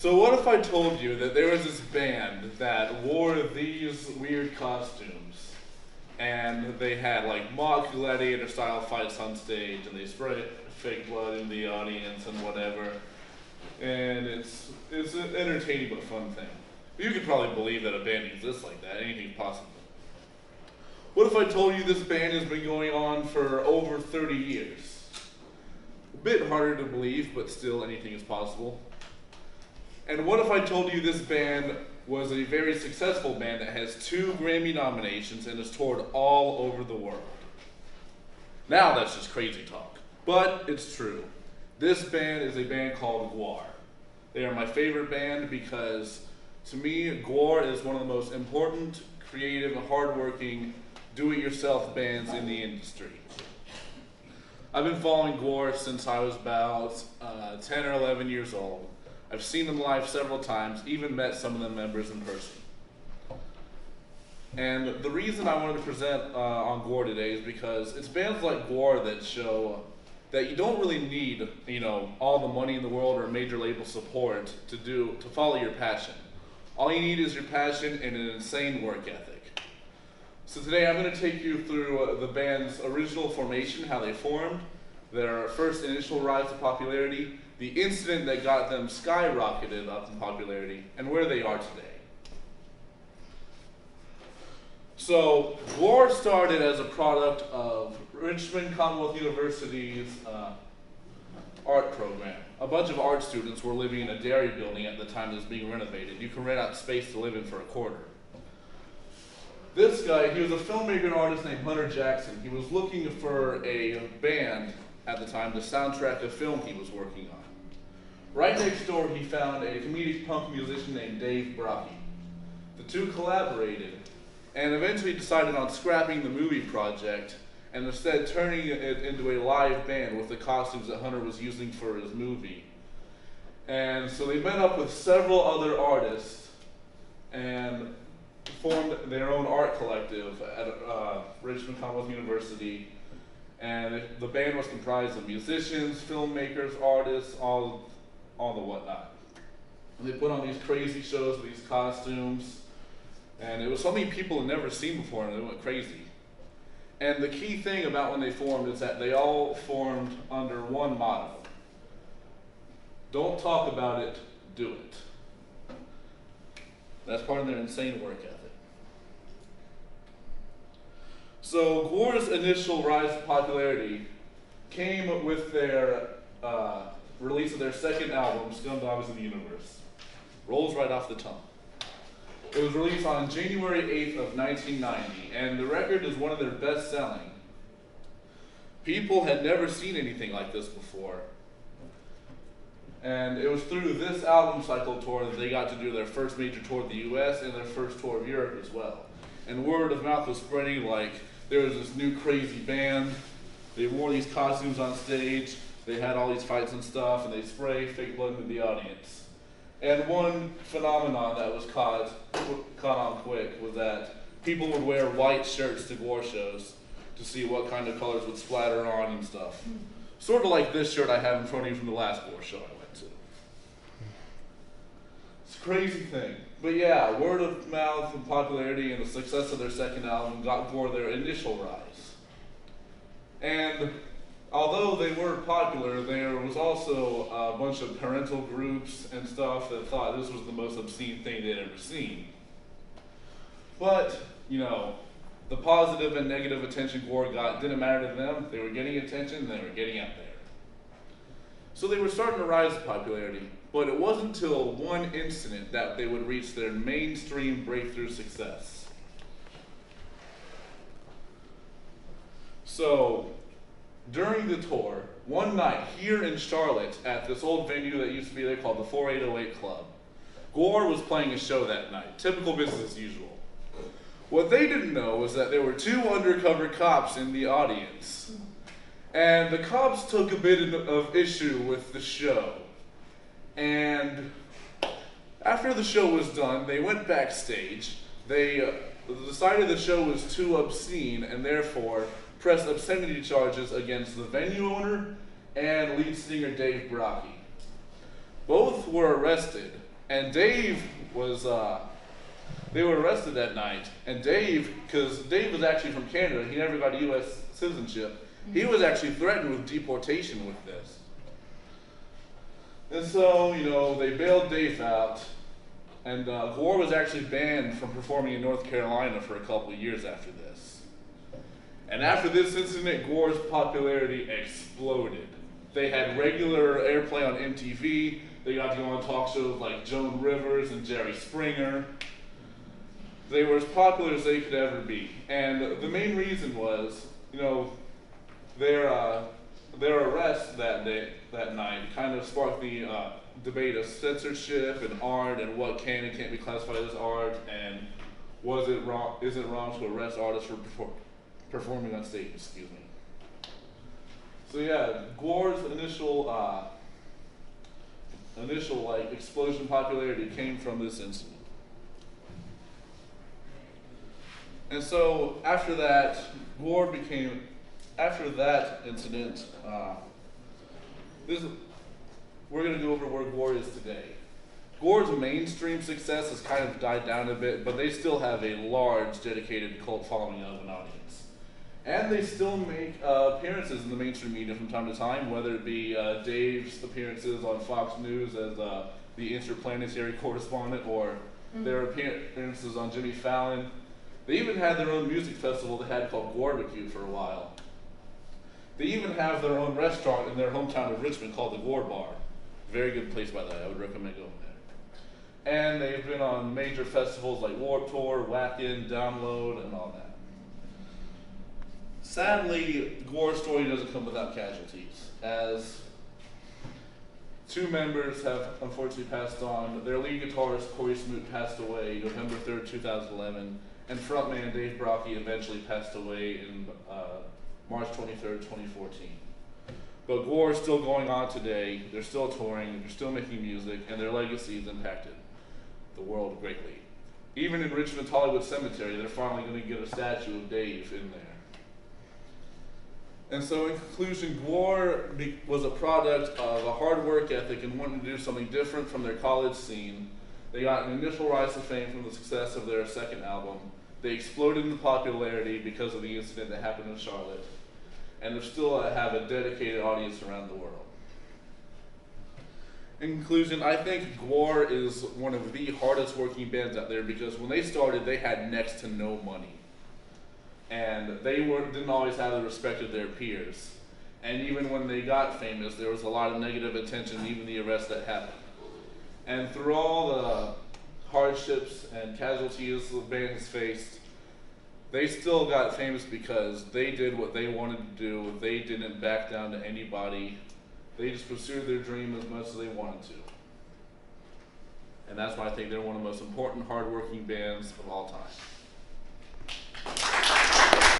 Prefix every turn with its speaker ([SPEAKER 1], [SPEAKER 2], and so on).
[SPEAKER 1] So what if I told you that there was this band that wore these weird costumes, and they had like mock gladiator style fights on stage, and they sprayed fake blood in the audience and whatever, and it's an entertaining but fun thing. You could probably believe that a band exists like that. Anything's possible. What if I told you this band has been going on for over 30 years? A bit harder to believe, but still anything is possible. And what if I told you this band was a very successful band that has 2 Grammy nominations and has toured all over the world? Now that's just crazy talk, but it's true. This band is a band called GWAR. They are my favorite band because, to me, GWAR is one of the most important, creative, hardworking, do-it-yourself bands in the industry. I've been following GWAR since I was about 10 or 11 years old. I've seen them live several times, even met some of the members in person. And the reason I wanted to present on GWAR today is because it's bands like GWAR that show that you don't really need, all the money in the world or major label support to follow your passion. All you need is your passion and an insane work ethic. So today I'm going to take you through the band's original formation, how they formed, their first initial rise to popularity, the incident that got them skyrocketed up in popularity, and where they are today. So, GWAR started as a product of Richmond Commonwealth University's art program. A bunch of art students were living in a dairy building at the time it was being renovated. You can rent out space to live in for a quarter. This guy, he was a filmmaker and artist named Hunter Jackson. He was looking for a band at the time to soundtrack a film he was working on. Right next door, he found a comedic punk musician named Dave Brockie. The two collaborated and eventually decided on scrapping the movie project and instead turning it into a live band with the costumes that Hunter was using for his movie. And so they met up with several other artists and formed their own art collective at Richmond Commonwealth University. And the band was comprised of musicians, filmmakers, artists, all the whatnot. And they put on these crazy shows with these costumes, and it was something people had never seen before, and they went crazy. And the key thing about when they formed is that they all formed under one motto: don't talk about it, do it. That's part of their insane work ethic. So GWAR's initial rise to popularity came with their release of their second album, Scumdogs of the Universe. Rolls right off the tongue. It was released on January 8th of 1990, and the record is one of their best-selling. People had never seen anything like this before. And it was through this album cycle tour that they got to do their first major tour of the US and their first tour of Europe as well. And word of mouth was spreading like there was this new crazy band. They wore these costumes on stage. They had all these fights and stuff, and they spray fake blood into the audience. And one phenomenon that was caught on quick was that people would wear white shirts to GWAR shows to see what kind of colors would splatter on and stuff. Sort of like this shirt I have in front of you from the last GWAR show I went to. It's a crazy thing. But yeah, word of mouth and popularity and the success of their second album got GWAR their initial rise. And although they were popular, there was also a bunch of parental groups and stuff that thought this was the most obscene thing they'd ever seen. But, the positive and negative attention GWAR got didn't matter to them. They were getting attention and they were getting out there. So they were starting to rise to popularity, but it wasn't until one incident that they would reach their mainstream breakthrough success. So, during the tour, one night here in Charlotte at this old venue that used to be there called the 4808 Club, GWAR was playing a show that night, typical business as usual. What they didn't know was that there were 2 undercover cops in the audience. And the cops took a bit of issue with the show. And after the show was done, they went backstage. They decided the show was too obscene and therefore pressed obscenity charges against the venue owner and lead singer Dave Brockie. Both were arrested, And Dave was, they were arrested that night. And Dave, because Dave was actually from Canada, he never got U.S. citizenship. He was actually threatened with deportation with this. And so, you know, they bailed Dave out. And GWAR was actually banned from performing in North Carolina for a couple of years after this. And after this incident, GWAR's popularity exploded. They had regular airplay on MTV. They got to go on talk shows like Joan Rivers and Jerry Springer. They were as popular as they could ever be. And the main reason was, you know, their arrest that night kind of sparked the debate of censorship and art and what can and can't be classified as art, and is it wrong to arrest artists for performing on stage, excuse me. So yeah, GWAR's initial like explosion popularity came from this incident. And so after that, after that incident, we're going to go over where GWAR is today. GWAR's mainstream success has kind of died down a bit, but they still have a large, dedicated cult following of an audience. And they still make appearances in the mainstream media from time to time, whether it be Dave's appearances on Fox News as the interplanetary correspondent, or their appearances on Jimmy Fallon. They even had their own music festival they had called GWARbecue for a while. They even have their own restaurant in their hometown of Richmond called the GWAR Bar. Very good place, by the way. I would recommend going there. And they've been on major festivals like Warped Tour, Whack-In, Download, and all that. Sadly, GWAR's story doesn't come without casualties, as 2 members have unfortunately passed on. Their lead guitarist, Corey Smoot, passed away November 3rd, 2011, and frontman Dave Brocky eventually passed away in March 23rd, 2014. But GWAR is still going on today. They're still touring, they're still making music, and their legacy has impacted the world greatly. Even in Richmond's Hollywood Cemetery, they're finally going to get a statue of Dave in there. And so in conclusion, GWAR was a product of a hard work ethic and wanting to do something different from their college scene. They got an initial rise to fame from the success of their second album. They exploded in popularity because of the incident that happened in Charlotte. And they still have a dedicated audience around the world. In conclusion, I think GWAR is one of the hardest working bands out there because when they started, they had next to no money. And they didn't always have the respect of their peers. And even when they got famous, there was a lot of negative attention, even the arrests that happened. And through all the hardships and casualties the band has faced, they still got famous because they did what they wanted to do. They didn't back down to anybody. They just pursued their dream as much as they wanted to. And that's why I think they're one of the most important, hardworking bands of all time.